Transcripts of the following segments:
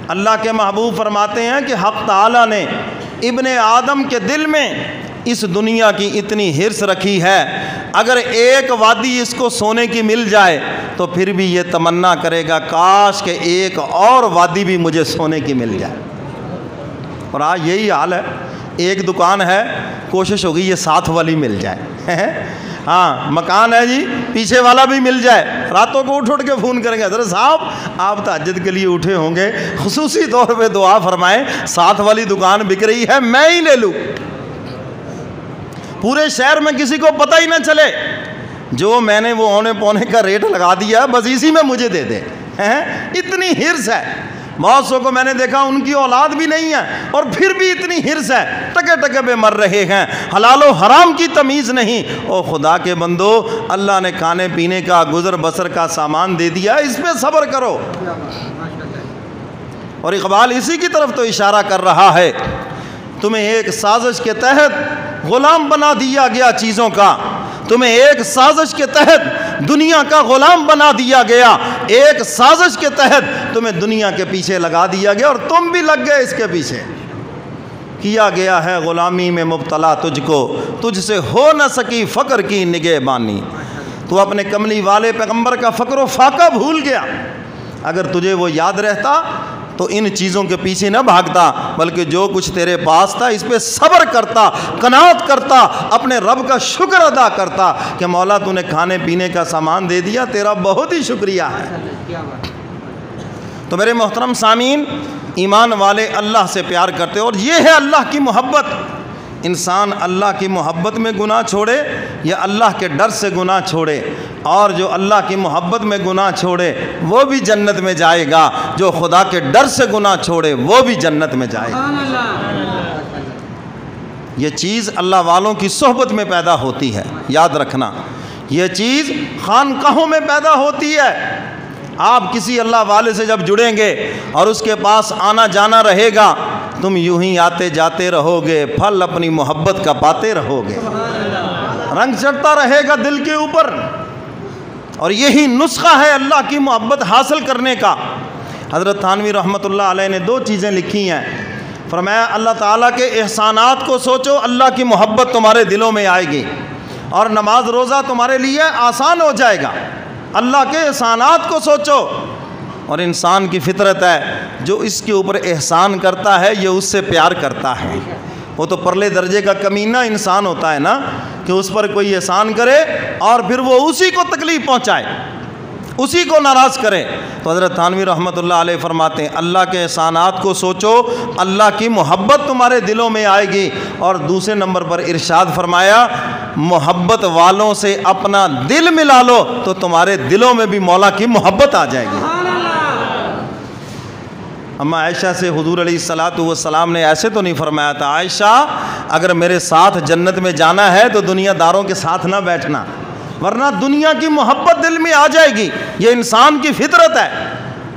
اللہ کے محبوب فرماتے ہیں کہ حق تعالیٰ نے ابن آدم کے دل میں اس دنیا کی اتنی حرص رکھی ہے، اگر ایک وادی اس کو سونے کی مل جائے تو پھر بھی یہ تمنا کرے گا کاش کہ ایک اور وادی بھی مجھے سونے کی مل جائے۔ اور آج یہی حال ہے، ایک دکان ہے، کوشش ہوگی یہ ساتھ والی مل جائے، ہاں مکان ہے جی پیچھے والا بھی مل جائے، راتوں کو اٹھ کے فون کریں گے حضرت صاحب آپ تہجد کے لیے اٹھے ہوں گے، خصوصی طور پہ دعا فرمائیں ساتھ والی دکان بک رہی ہے میں ہی لے لوں، پورے شہر میں کسی کو پتہ ہی نہ چلے، جو میں نے وہ اونے پونے کا ریٹ لگا دیا بس اسی میں مجھے دے دے، اتنی حرص ہے۔ بہت سو کو میں نے دیکھا ان کی اولاد بھی نہیں ہے اور پھر بھی اتنی حرص ہے، ٹکے ٹکے پہ مر رہے ہیں، حلال و حرام کی تمیز نہیں۔ او خدا کے بندو، اللہ نے کھانے پینے کا گزر بسر کا سامان دے دیا، اس پہ صبر کرو۔ اور اقبال اسی کی طرف تو اشارہ کر رہا ہے، تمہیں ایک سازش کے تحت غلام بنا دیا گیا چیزوں کا، تمہیں ایک سازش کے تحت دنیا کا غلام بنا دیا گیا، ایک سازش کے تحت تمہیں دنیا کے پیچھے لگا دیا گیا اور تم بھی لگ گئے اس کے پیچھے۔ کیا گیا ہے غلامی میں مبتلا تجھ کو، تجھ سے ہو نہ سکی فقر کی نگہبانی۔ تو اپنے کملی والے پیغمبر کا فقر و فاقہ بھول گیا، اگر تجھے وہ یاد رہتا تو ان چیزوں کے پیچھے نہ بھاگتا، بلکہ جو کچھ تیرے پاس تھا اس پہ صبر کرتا، قناعت کرتا، اپنے رب کا شکر ادا کرتا کہ مولا تو نے کھانے پینے کا سامان دے دیا، تیرا بہت ہی شکریہ ہے۔ تو میرے محترم سامعین، ایمان والے اللہ سے پیار کرتے، اور یہ ہے اللہ کی محبت۔ انسان اللہ کی محبت میں گناہ چھوڑے یا اللہ کے ڈر سے گناہ چھوڑے، اور جو اللہ کی محبت میں گناہ چھوڑے وہ بھی جنت میں جائے گا، جو خدا کے ڈر سے گناہ چھوڑے وہ بھی جنت میں جائے گا۔ یہ چیز اللہ والوں کی صحبت میں پیدا ہوتی ہے، یاد رکھنا، یہ چیز خانقاہوں میں پیدا ہوتی ہے۔ آپ کسی اللہ والے سے جب جڑیں گے اور اس کے پاس آنا جانا رہے گا، تم یوں ہی آتے جاتے رہو گے، پھل اپنی محبت کا پاتے رہو گے، رنگ چڑھتا رہے گا دل کے اوپر۔ اور یہی نسخہ ہے اللہ کی محبت حاصل کرنے کا۔ حضرت تھانوی رحمۃ اللہ علیہ نے 2 چیزیں لکھی ہیں، فرمایا اللہ تعالیٰ کے احسانات کو سوچو، اللہ کی محبت تمہارے دلوں میں آئے گی، اور نماز روزہ تمہارے لیے آسان ہو جائے گا۔ اللہ کے احسانات کو سوچو، اور انسان کی فطرت ہے جو اس کے اوپر احسان کرتا ہے یہ اس سے پیار کرتا ہے۔ وہ تو پرلے درجے کا کمینہ انسان ہوتا ہے نا، کہ اس پر کوئی احسان کرے اور پھر وہ اسی کو تکلیف پہنچائے، اسی کو ناراض کرے۔ تو حضرت تھانوی رحمۃ اللہ علیہ فرماتے ہیں اللہ کے احسانات کو سوچو، اللہ کی محبت تمہارے دلوں میں آئے گی۔ اور دوسرے نمبر پر ارشاد فرمایا محبت والوں سے اپنا دل ملا لو تو تمہارے دلوں میں بھی مولا کی محبت آ جائے گی۔ اما عائشہ سے حضور علیہ الصلاۃ والسلام نے ایسے تو نہیں فرمایا تھا عائشہ اگر میرے ساتھ جنت میں جانا ہے تو دنیا داروں کے ساتھ نہ بیٹھنا، ورنہ دنیا کی محبت دل میں آ جائے گی، یہ انسان کی فطرت ہے۔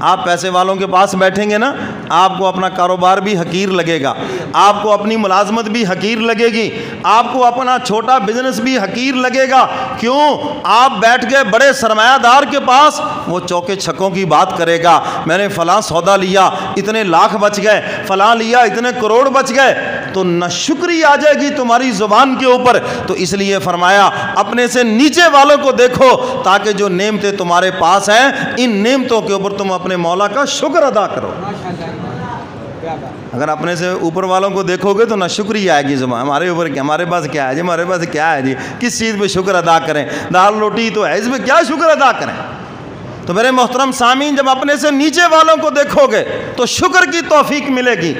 آپ پیسے والوں کے پاس بیٹھیں گے نا، آپ کو اپنا کاروبار بھی حقیر لگے گا، آپ کو اپنی ملازمت بھی حقیر لگے گی، آپ کو اپنا چھوٹا بزنس بھی حقیر لگے گا۔ کیوں؟ آپ بیٹھ گئے بڑے سرمایہ دار کے پاس، وہ چوکے چھکوں کی بات کرے گا، میں نے فلاں سودا لیا اتنے لاکھ بچ گئے، فلاں لیا اتنے کروڑ بچ گئے، تو ناشکری آ جائے گی تمہاری زبان کے اوپر۔ تو اس لیے فرمایا اپنے سے نیچے والوں کو دیکھو تاکہ جو نعمتیں تمہارے پاس ہیں ان نعمتوں کے اوپر تم اپنے مولا کا شکر ادا کرو۔ اگر اپنے سے اوپر والوں کو دیکھو گے تو نہ شکری آئے گی زبان، ہمارے اوپر کیا، ہمارے پاس کیا ہے جی، ہمارے پاس کیا ہے جی، کس چیز پہ شکر ادا کریں، دال روٹی تو ہے، اس پہ کیا شکر ادا کریں۔ تو میرے محترم سامعین، جب اپنے سے نیچے والوں کو دیکھو گے تو شکر کی توفیق ملے گی۔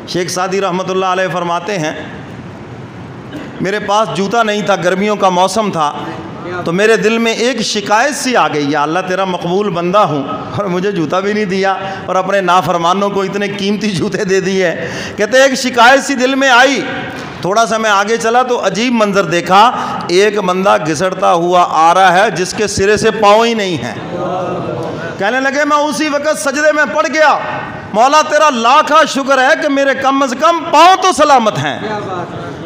شیخ سعدی رحمۃ اللہ علیہ فرماتے ہیں میرے پاس جوتا نہیں تھا، گرمیوں کا موسم تھا، تو میرے دل میں ایک شکایت سی آ گئی، یا اللہ تیرا مقبول بندہ ہوں اور مجھے جوتا بھی نہیں دیا اور اپنے نافرمانوں کو اتنے قیمتی جوتے دے دیے۔ کہتے ایک شکایت سی دل میں آئی، تھوڑا سا میں آگے چلا تو عجیب منظر دیکھا، ایک بندہ گھسڑتا ہوا آ رہا ہے جس کے سرے سے پاؤں ہی نہیں ہے۔ کہنے لگے میں اسی وقت سجدے میں پڑ گیا، مولا تیرا لاکھا شکر ہے کہ میرے کم از کم پاؤں تو سلامت ہیں۔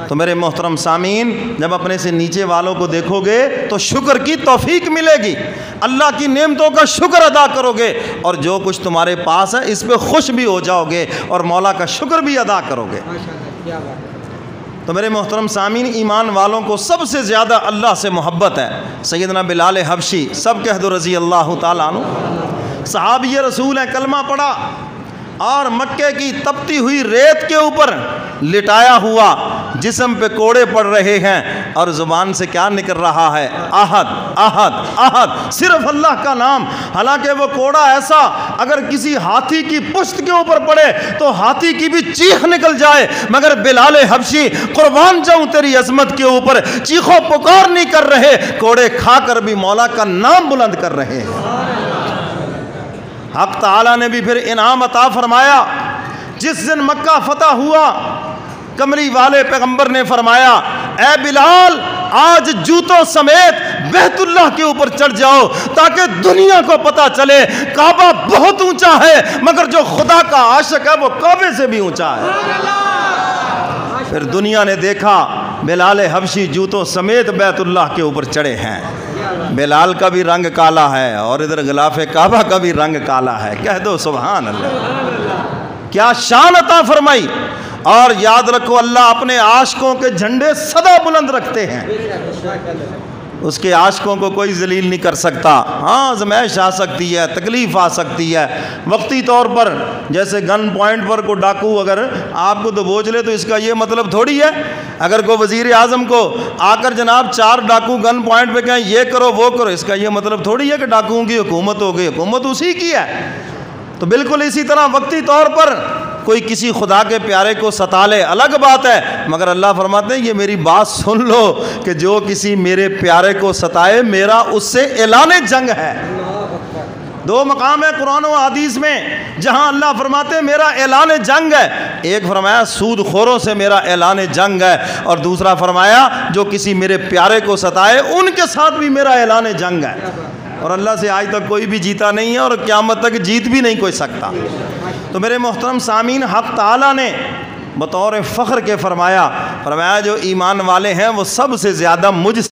تو تو میرے محترم سامعین، جب اپنے سے نیچے والوں کو دیکھو گے تو شکر کی توفیق ملے گی، اللہ کی نعمتوں کا شکر ادا کرو گے، اور جو کچھ تمہارے پاس ہے اس پہ خوش بھی ہو جاؤ گے اور مولا کا شکر بھی ادا کرو گے۔ تو میرے محترم سامعین، ایمان والوں کو سب سے زیادہ اللہ سے محبت ہے۔ سیدنا بلال حبشی، سب کہہ دو رضی اللہ تعالیٰ عنہ، صحابی رسول ہیں، کلمہ پڑھا اور مکے کی تپتی ہوئی ریت کے اوپر لٹایا ہوا، جسم پہ کوڑے پڑ رہے ہیں، اور زبان سے کیا نکل رہا ہے؟ احد احد احد، صرف اللہ کا نام۔ حالانکہ وہ کوڑا ایسا اگر کسی ہاتھی کی پشت کے اوپر پڑے تو ہاتھی کی بھی چیخ نکل جائے، مگر بلال حبشی قربان جاؤں تیری عظمت کے اوپر چیخو پکار نہیں کر رہے، کوڑے کھا کر بھی مولا کا نام بلند کر رہے ہیں۔ حق تعالیٰ نے بھی پھر انعام عطا فرمایا۔ جس دن مکہ فتح ہوا، کمری والے پیغمبر نے فرمایا، اے بلال، آج جوتوں سمیت بیت اللہ کے اوپر چڑھ جاؤ تاکہ دنیا کو پتہ چلے کعبہ بہت اونچا ہے، مگر جو خدا کا عاشق ہے وہ کعبے سے بھی اونچا ہے۔ پھر دنیا نے دیکھا بلال حبشی جوتوں سمیت بیت اللہ کے اوپر چڑھے ہیں۔ بلال کا بھی رنگ کالا ہے اور ادھر غلاف کعبہ کا بھی رنگ کالا ہے، کہہ دو سبحان اللہ۔ کیا شان عطا فرمائی! اور یاد رکھو، اللہ اپنے عاشقوں کے جھنڈے سدا بلند رکھتے ہیں، اس کے عاشقوں کو کوئی ذلیل نہیں کر سکتا۔ ہاں، آزمائش آ سکتی ہے، تکلیف آ سکتی ہے وقتی طور پر، جیسے گن پوائنٹ پر کوئی ڈاکو اگر آپ کو دبوچ لے تو اس کا یہ مطلب تھوڑی ہے، اگر کوئی وزیر اعظم کو آ کر جناب 4 ڈاکو گن پوائنٹ پہ کہیں یہ کرو وہ کرو، اس کا یہ مطلب تھوڑی ہے کہ ڈاکوؤں کی حکومت ہو گئی، حکومت اسی کی ہے۔ تو بالکل اسی طرح وقتی طور پر کوئی کسی خدا کے پیارے کو ستا لے الگ بات ہے، مگر اللہ فرماتے ہیں یہ میری بات سن لو کہ جو کسی میرے پیارے کو ستائے میرا اس سے اعلان جنگ ہے۔ 2 مقام ہے قرآن و حدیث میں جہاں اللہ فرماتے ہیں میرا اعلان جنگ ہے۔ ایک فرمایا سود خوروں سے میرا اعلان جنگ ہے، اور دوسرا فرمایا جو کسی میرے پیارے کو ستائے ان کے ساتھ بھی میرا اعلان جنگ ہے۔ اور اللہ سے آج تک کوئی بھی جیتا نہیں ہے اور قیامت تک جیت بھی نہیں کوئی سکتا۔ تو میرے محترم سامعین، حق تعالیٰ نے بطور فخر کے فرمایا جو ایمان والے ہیں وہ سب سے زیادہ مجھ